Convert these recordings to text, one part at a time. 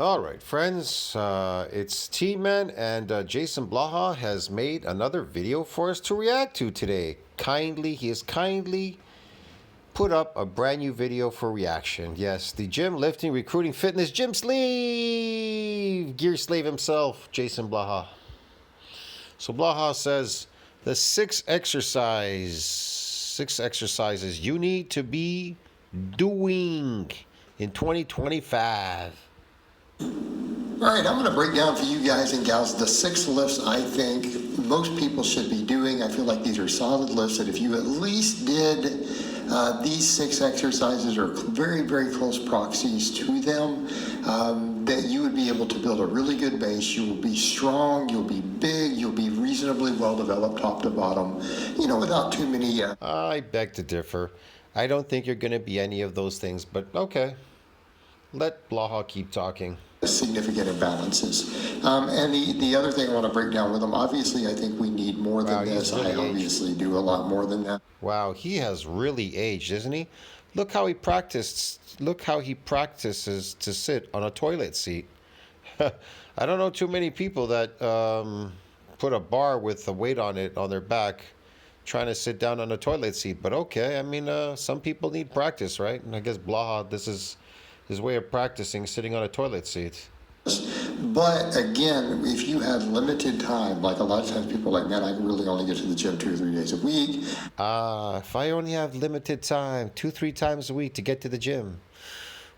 All right, friends, it's T-Man, and Jason Blaha has made another video for us to react to today. He has kindly put up a brand new video for reaction. Yes, the gym, lifting, recruiting, fitness, gym slave, gear slave himself, Jason Blaha. So Blaha says the six exercises you need to be doing in 2025. All right, I'm going to break down for you guys and gals the 6 lifts I think most people should be doing. I feel like these are solid lifts that if you at least did these 6 exercises or very, very close proxies to them, that you would be able to build a really good base. You will be strong, you'll be big, you'll be reasonably well developed top to bottom, without too many... I beg to differ. I don't think you're going to be any of those things, but okay. Let Blaha keep talking. Significant imbalances. And the other thing I want to break down with them, obviously I think we need more than this. Really I obviously do a lot more than that. Wow, he has really aged, isn't he? Look how he practices to sit on a toilet seat. I don't know too many people that put a bar with a weight on it on their back trying to sit down on a toilet seat, but okay. I mean, some people need practice, right? And I guess Blaha, this is his way of practicing sitting on a toilet seat. But again, if you have limited time, like a lot of times people are like, man, I really only get to the gym 2 or 3 days a week. If I only have limited time, 2-3 times a week to get to the gym,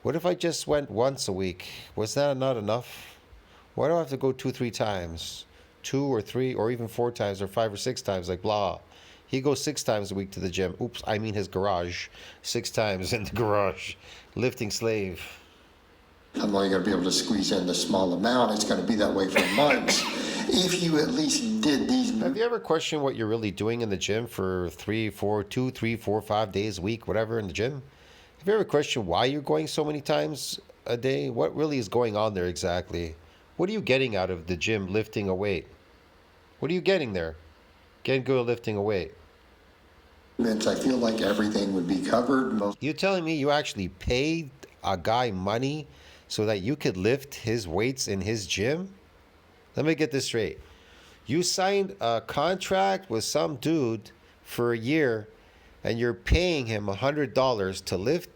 what if I just went once a week? Was that not enough? Why do I have to go 2-3 times? 2 or 3 or even 4 times or 5 or 6 times like blah. He goes 6 times a week to the gym. Oops, I mean his garage. 6 times in the garage. Lifting slave. I'm only going to be able to squeeze in the small amount. It's going to be that way for months. If you at least did these... Have you ever questioned what you're really doing in the gym for 2, 3, 4, 5 days a week, whatever in the gym? Have you ever questioned why you're going so many times a day? What really is going on there exactly? What are you getting out of the gym lifting a weight? What are you getting there? Getting good at lifting a weight. I feel like everything would be covered. You're telling me you actually paid a guy money so that you could lift his weights in his gym? Let me get this straight. You signed a contract with some dude for a year and you're paying him $100 to lift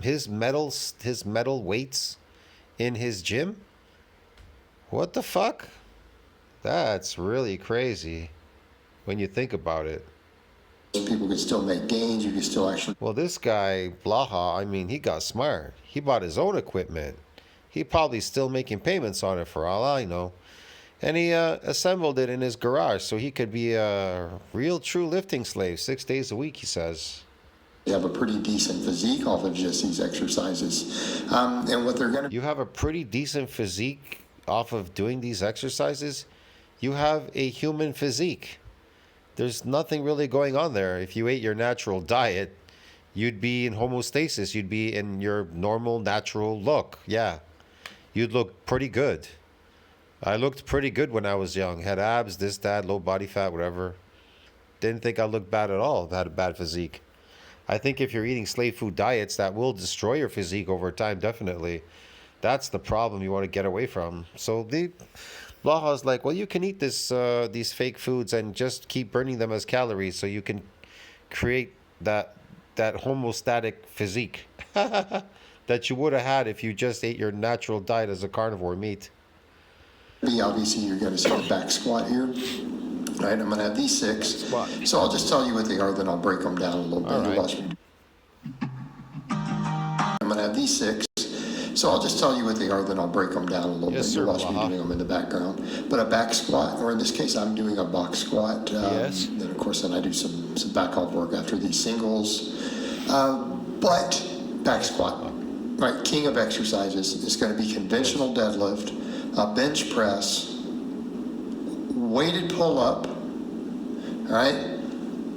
his metal weights in his gym? What the fuck? That's really crazy when you think about it. People can still make gains. You can still actually... Well, this guy, Blaha, I mean, he got smart. He bought his own equipment. He probably still making payments on it for all I know. And he assembled it in his garage so he could be a real true lifting slave 6 days a week, he says. They have a pretty decent physique off of just these exercises. And what they're going to... You have a pretty decent physique off of doing these exercises? You have a human physique. There's nothing really going on there. If you ate your natural diet, you'd be in homeostasis. You'd be in your normal, natural look. Yeah. You'd look pretty good. I looked pretty good when I was young. Had abs, this, that, low body fat, whatever. Didn't think I looked bad at all. Had a bad physique. I think if you're eating slave food diets, that will destroy your physique over time, definitely. That's the problem you want to get away from. So Blaha's like, well, you can eat these fake foods and just keep burning them as calories so you can create that homostatic physique that you would have had if you just ate your natural diet as a carnivore meat. Obviously, you're going to see the back squat here. All right, I'm going to have these 6. So I'll just tell you what they are, then I'll break them down a little bit. Right. Watch me. I'm going to have these 6. So I'll just tell you what they are, then I'll break them down a little bit. Sir, you watch me doing them in the background. But a back squat, or in this case, I'm doing a box squat. Yes. Then, of course, I do some back off work after these singles. But back squat, right? King of exercises is going to be conventional deadlift, a bench press, weighted pull up, all right?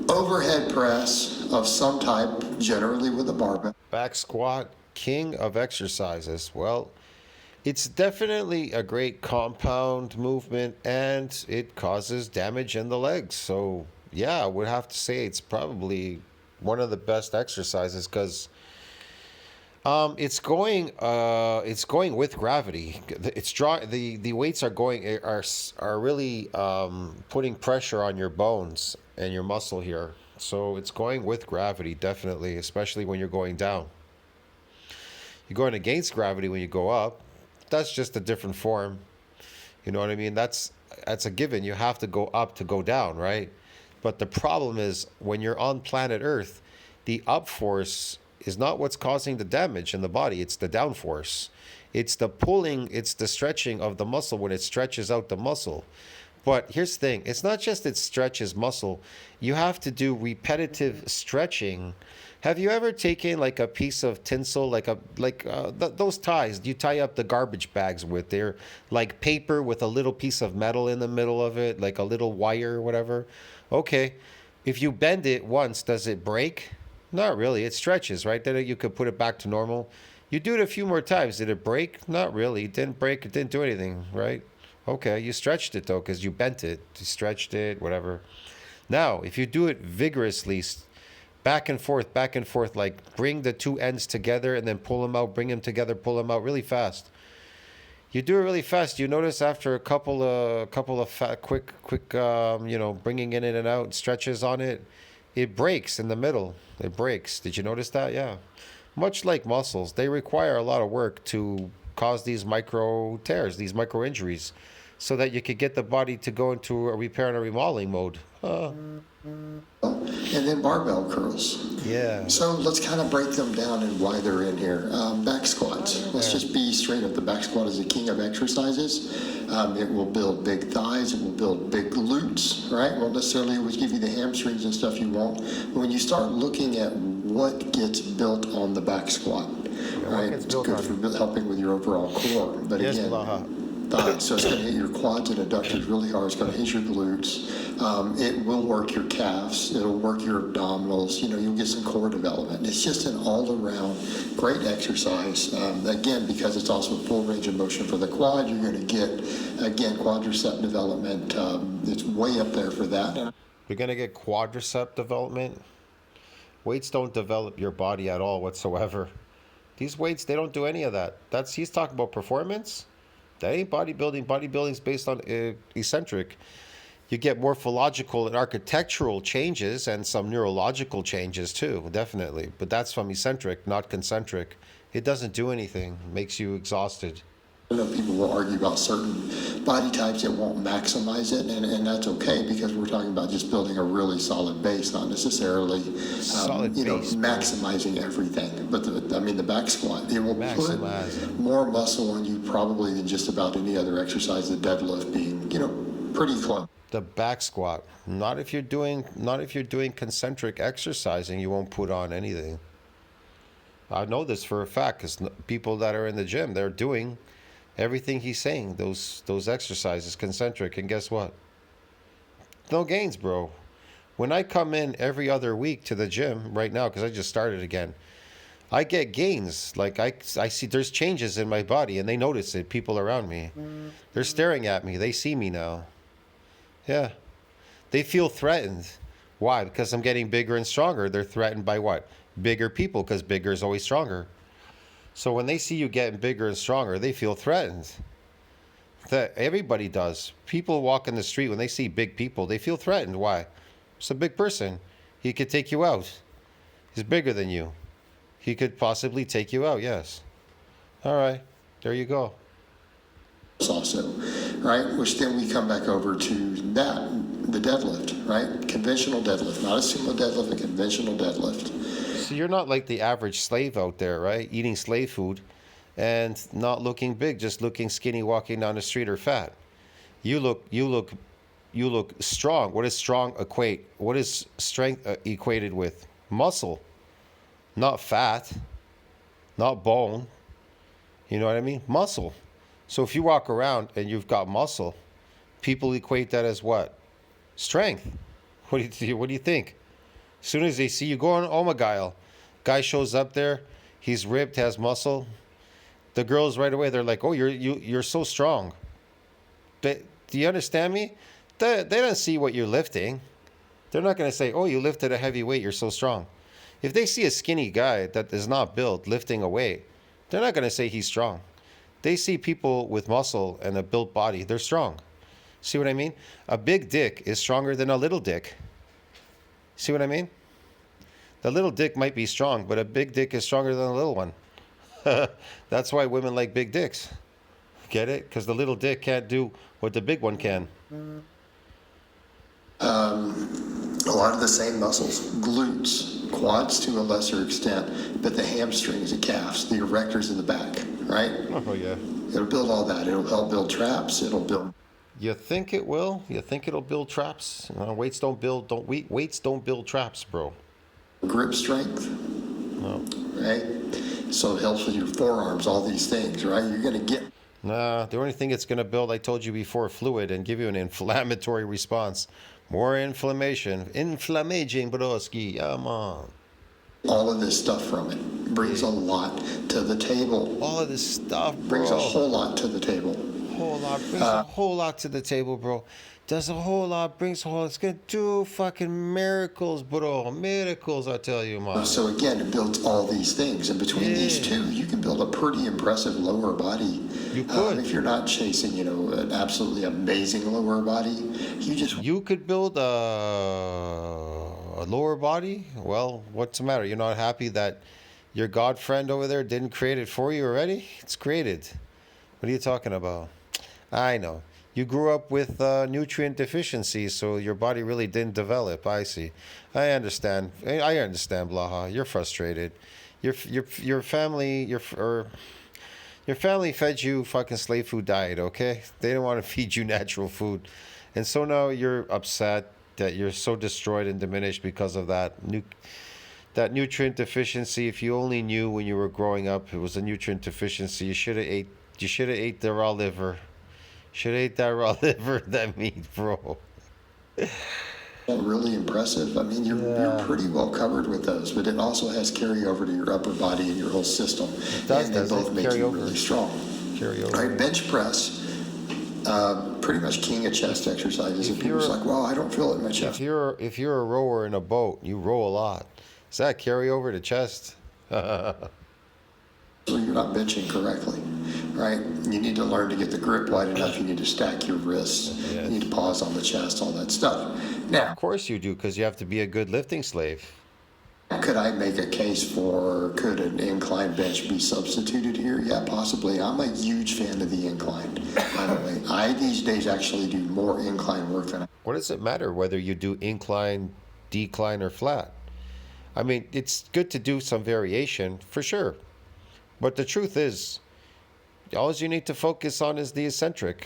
Overhead press of some type, generally with a barbell. Back squat, king of exercises. Well, it's definitely a great compound movement and it causes damage in the legs. So yeah, I would have to say it's probably one of the best exercises because It's going with gravity. The weights are are really putting pressure on your bones and your muscle here. So it's going with gravity, definitely, especially when you're going down. You're going against gravity when you go up. That's just a different form. You know what I mean? That's a given. You have to go up to go down, right? But the problem is when you're on planet Earth, the up force is not what's causing the damage in the body, it's the down force. It's the pulling, it's the stretching of the muscle when it stretches out the muscle. But here's the thing, it's not just it stretches muscle. You have to do repetitive stretching. Have you ever taken like a piece of tinsel, those ties you tie up the garbage bags with? They're like paper with a little piece of metal in the middle of it, like a little wire or whatever. Okay, if you bend it once, does it break? Not really. It stretches, right? Then you could put it back to normal. You do it a few more times. Did it break? Not really. It didn't break. It didn't do anything, right? Okay, you stretched it though, because you bent it. You stretched it, whatever. Now, if you do it vigorously, back and forth, like bring the two ends together and then pull them out, bring them together, pull them out really fast. You do it really fast. You notice after a couple of quick, bringing in and out stretches on it, it breaks in the middle. It breaks. Did you notice that? Yeah. Much like muscles, they require a lot of work to cause these micro tears, these micro injuries, so that you could get the body to go into a repair and a remodeling mode. And then barbell curls. Yeah. So let's kind of break them down and why they're in here. Back squats. Let's just be straight up. The back squat is the king of exercises. It will build big thighs. It will build big glutes, right? Won't necessarily always give you the hamstrings and stuff you want. But when you start looking at what gets built on the back squat, right? It's good for helping with your overall core. But Yes, again, Laha. thighs. So it's going to hit your quads and adductors really hard. It's going to hit your glutes. It will work your calves. It'll work your abdominals. You know, you'll get some core development. It's just an all-around great exercise. Again, because it's also full range of motion for the quad, you're going to get, again, quadricep development. It's way up there for that. You're going to get quadricep development. Weights don't develop your body at all whatsoever. These weights, they don't do any of that. He's talking about performance. That ain't bodybuilding. Bodybuilding's based on eccentric. You get morphological and architectural changes and some neurological changes too, definitely. But that's from eccentric, not concentric. It doesn't do anything. It makes you exhausted. I know people will argue about certain body types that won't maximize it, and that's okay because we're talking about just building a really solid base, not necessarily, maximizing everything. But the back squat, it will put more muscle on you probably than just about any other exercise. The deadlift being, pretty close. The back squat, not if you're doing concentric exercising, you won't put on anything. I know this for a fact because people that are in the gym, they're doing everything he's saying, those exercises, concentric, and guess what? No gains, bro. When I come in every other week to the gym right now, because I just started again, I get gains. Like I see there's changes in my body, and they notice it. People around me, they're staring at me. They see me now. Yeah, they feel threatened. Why? Because I'm getting bigger and stronger. They're threatened by what? Bigger people, because bigger is always stronger. So when they see you getting bigger and stronger, they feel threatened. That everybody does. People walk in the street when they see big people, they feel threatened. Why? It's a big person. He could take you out. He's bigger than you. He could possibly take you out, yes. All right, there you go. Also, right? Which then we come back over to that, the deadlift, right? Conventional deadlift, not a sumo deadlift, a conventional deadlift. So you're not like the average slave out there, right? Eating slave food and not looking big, just looking skinny walking down the street or fat. You look strong. What does strong equate? What is strength equated with? Muscle, not fat, not bone. You know what I mean? Muscle. So if you walk around and you've got muscle, people equate that as what? Strength. What do you think? As soon as they see you going, oh my God, guy shows up there, he's ripped, has muscle. The girls right away, they're like, oh, you're so strong. But do you understand me? They don't see what you're lifting. They're not going to say, oh, you lifted a heavy weight, you're so strong. If they see a skinny guy that is not built lifting a weight, they're not going to say he's strong. They see people with muscle and a built body, they're strong. See what I mean? A big dick is stronger than a little dick. See what I mean? The little dick might be strong, but a big dick is stronger than a little one. That's why women like big dicks. Get it? Because the little dick can't do what the big one can. A lot of the same muscles, glutes, quads to a lesser extent, but the hamstrings, the calves, the erectors in the back, right? Oh, yeah. It'll build all that. It'll help build traps. It'll build You think it will? You think it'll build traps? Weights don't build traps, bro. grip strength, No. right? So it helps with your forearms, all these things, right? You're going to get Nah, the only thing it's going to build, I told you before, fluid and give you an inflammatory response. More inflammation. Inflammation, broski. Yeah, man. all of this stuff from it. Brings a lot to the table. All of this stuff, bro. Brings a whole lot to the table. Whole lot. Brings a whole lot to the table, bro. Does a whole lot. Brings a whole lot. It's going to do fucking miracles, bro. Miracles, I tell you, man. So again, it builds all these things. And between these two, you can build a pretty impressive lower body. You could. If you're not chasing, an absolutely amazing lower body, You could build a lower body? Well, what's the matter? You're not happy that your god friend over there didn't create it for you already? It's created. What are you talking about? I know. You grew up with nutrient deficiencies, so your body really didn't develop. I see. I understand. I understand, Blaha. You're frustrated. Your family fed you fucking slave food diet, okay? They didn't want to feed you natural food. And so now you're upset that you're so destroyed and diminished because of that nutrient deficiency. If you only knew when you were growing up it was a nutrient deficiency, you should have ate the raw liver. Should have ate that raw liver, that meat, bro. really impressive. I mean, you're pretty well covered with those, but it also has carryover to your upper body and your whole system. Does, and they both make you really strong. Carryover. All right, bench press, pretty much king of chest exercises. And people's like, well, I don't feel it in my chest. If you're a rower in a boat, you row a lot. Does that carry over to chest? So you're not benching correctly, right? You need to learn to get the grip wide enough. You need to stack your wrists. Yes. You need to pause on the chest, all that stuff. Now, Of course you do, because you have to be a good lifting slave. could I make a case for could an incline bench be substituted here? Yeah, possibly. I'm a huge fan of the incline, by the way. I these days actually do more incline work than What does it matter whether you do incline, decline, or flat? I mean, it's good to do some variation, for sure. But the truth is, all you need to focus on is the eccentric.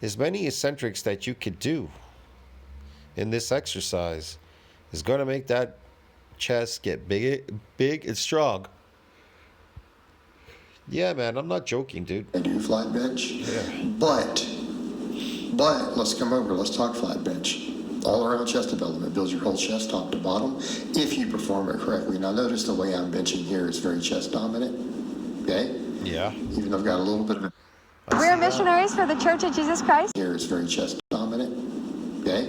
As many eccentrics that you could do in this exercise is going to make that chest get big and strong. Yeah, man, I'm not joking, dude. I do flat bench. Yeah. But let's come over. Let's talk flat bench. All around chest development builds your whole chest top to bottom if you perform it correctly. Now notice the way I'm benching here is very chest dominant. Okay? Yeah. Even though I've got a little bit of it We're missionaries for the Church of Jesus Christ. here, it's very chest dominant. Okay?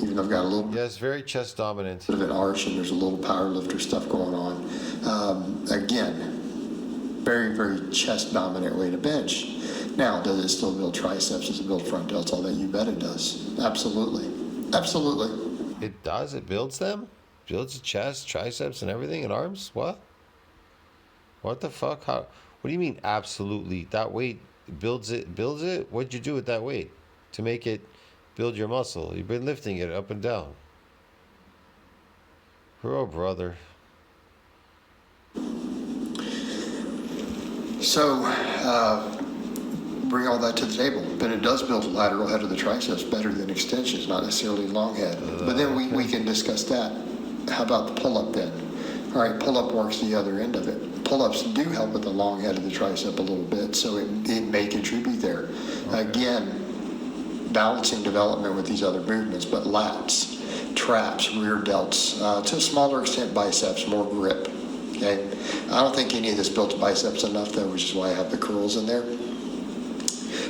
Even though I've got a little bit Yeah, it's very chest dominant. of an arch and there's a little power lifter stuff going on. Again, very, very chest dominant way to bench. Now, does it still build triceps? Does it build front delts? All that? You bet it does. Absolutely. Absolutely. It does. It builds them. Builds the chest, triceps, and everything, and arms. What? What the fuck? How? What do you mean? Absolutely. That weight builds it. Builds it. What'd you do with that weight to make it build your muscle? You've been lifting it up and down. Oh, brother. So, bring all that to the table. But it does build a lateral head of the triceps better than extensions, not necessarily long head. But then we can discuss that. How about the pull-up then? All right, pull-up works the other end of it. Pull-ups do help with the long head of the tricep a little bit, so it may contribute there. Again, balancing development with these other movements, but lats, traps, rear delts, to a smaller extent biceps, more grip. Okay, I don't think any of this builds biceps enough though, which is why I have the curls in there.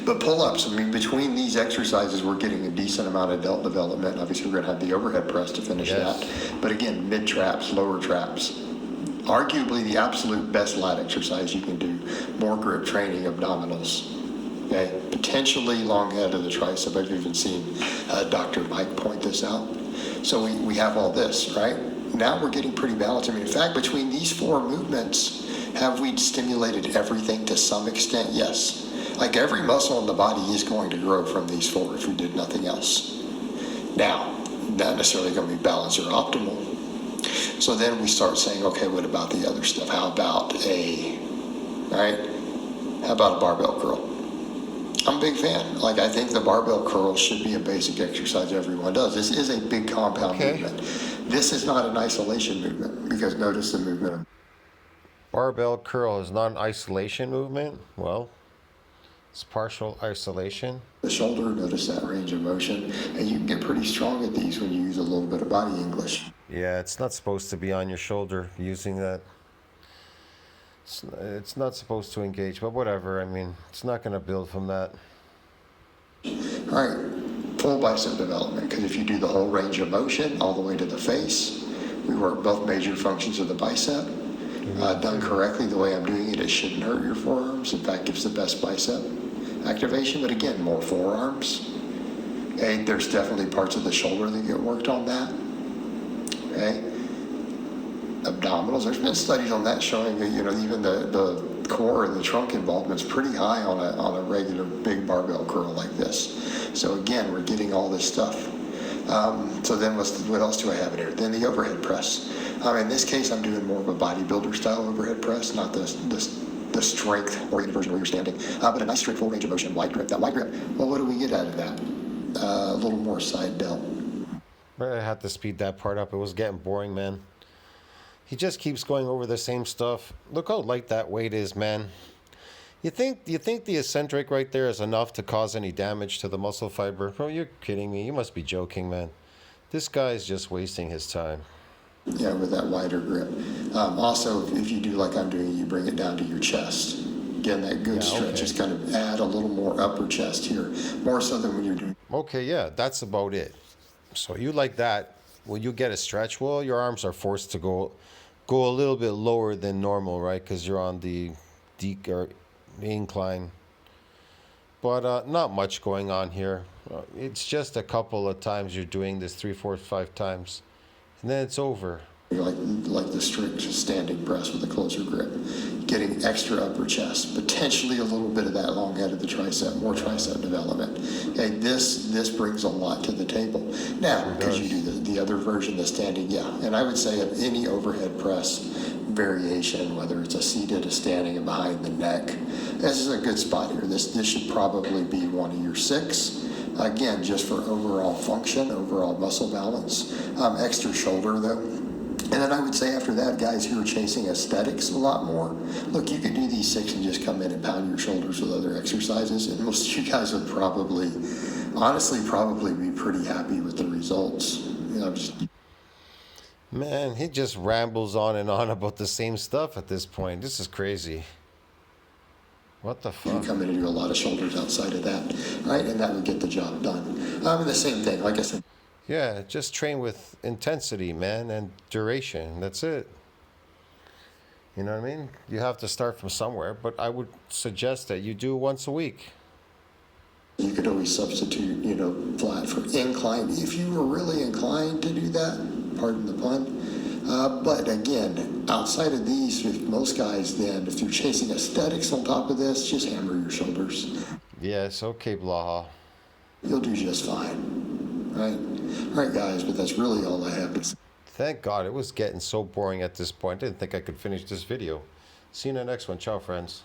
But pull-ups, I mean, between these exercises, we're getting a decent amount of delt development. Obviously, we're going to have the overhead press to finish that. But again, mid traps, lower traps. Arguably the absolute best lat exercise you can do. More grip training, abdominals. Okay, potentially long head of the tricep. I've even seen Dr. Mike point this out. So we have all this, right? Now we're getting pretty balanced. I mean, in fact, between these four movements, have we stimulated everything to some extent? Yes. Like every muscle in the body is going to grow from these four if we did nothing else. Now, not necessarily going to be balanced or optimal. So then we start saying, okay, what about the other stuff? How about How about a barbell curl? I'm a big fan. Like, I think the barbell curl should be a basic exercise everyone does. This is a big compound movement. This is not an isolation movement, because notice the movement. Barbell curl is not an isolation movement. Well, it's partial isolation. The shoulder, notice that range of motion. And you can get pretty strong at these when you use a little bit of body English. Yeah, it's not supposed to be on your shoulder using that. It's not supposed to engage, but whatever. I mean, it's not going to build from that. All right, full bicep development, because if you do the whole range of motion all the way to the face, we work both major functions of the bicep. Done correctly, the way I'm doing it, it shouldn't hurt your forearms. In fact, gives the best bicep activation, but again, more forearms. Okay, there's definitely parts of the shoulder that get worked on that. Okay, abdominals, there's been studies on that showing that, even the core and the trunk involvement's pretty high on a regular big barbell curl like this. So again, we're getting all this stuff. So then what else do I have in here? Then the overhead press. In this case, I'm doing more of a bodybuilder style overhead press, not the strength oriented version where you're standing, but a nice strict full range of motion, wide grip. That wide grip, well, what do we get out of that? A little more side delt. I had to speed that part up. It was getting boring, man. He just keeps going over the same stuff. Look how light that weight is, man. You think the eccentric right there is enough to cause any damage to the muscle fiber? Oh, you're kidding me. You must be joking, man. This guy's just wasting his time. Yeah, with that wider grip. Also, if you do like I'm doing, you bring it down to your chest. Again, that good stretch is kind of add a little more upper chest here, more so than when you're doing. Okay, yeah, that's about it. So you like that. When you get a stretch, well, your arms are forced to go a little bit lower than normal, right? Because you're on the incline. But not much going on here. It's just a couple of times you're doing this, 3, 4, 5 times. And then it's over. Like the strict standing press with a closer grip. Getting extra upper chest. Potentially a little bit of that long head of the tricep. More tricep development. Okay, this brings a lot to the table. Now, because you do the other version, the standing, yeah. And I would say of any overhead press variation, whether it's a seated, a standing, and behind the neck, this is a good spot here. This should probably be one of your 6. Again, just for overall function, overall muscle balance. Extra shoulder, though. And then I would say after that, guys who are chasing aesthetics a lot more, look, you could do these 6 and just come in and pound your shoulders with other exercises, and most of you guys would honestly be pretty happy with the results. Man, he just rambles on and on about the same stuff at this point. This is crazy. What the fuck? You come in and do a lot of shoulders outside of that, right? And that would get the job done. And the same thing, like I said. Yeah, just train with intensity, man, and duration. That's it. You know what I mean? You have to start from somewhere, but I would suggest that you do once a week. You could always substitute, flat for incline if you were really inclined to do that. Pardon the pun. But again, outside of these, with most guys, then, if you're chasing aesthetics on top of this, just hammer your shoulders. Yes, okay, Blaha. You'll do just fine, right? All right, guys, but that's really all I have to say. Thank God, it was getting so boring at this point. I didn't think I could finish this video. See you in the next one. Ciao, friends.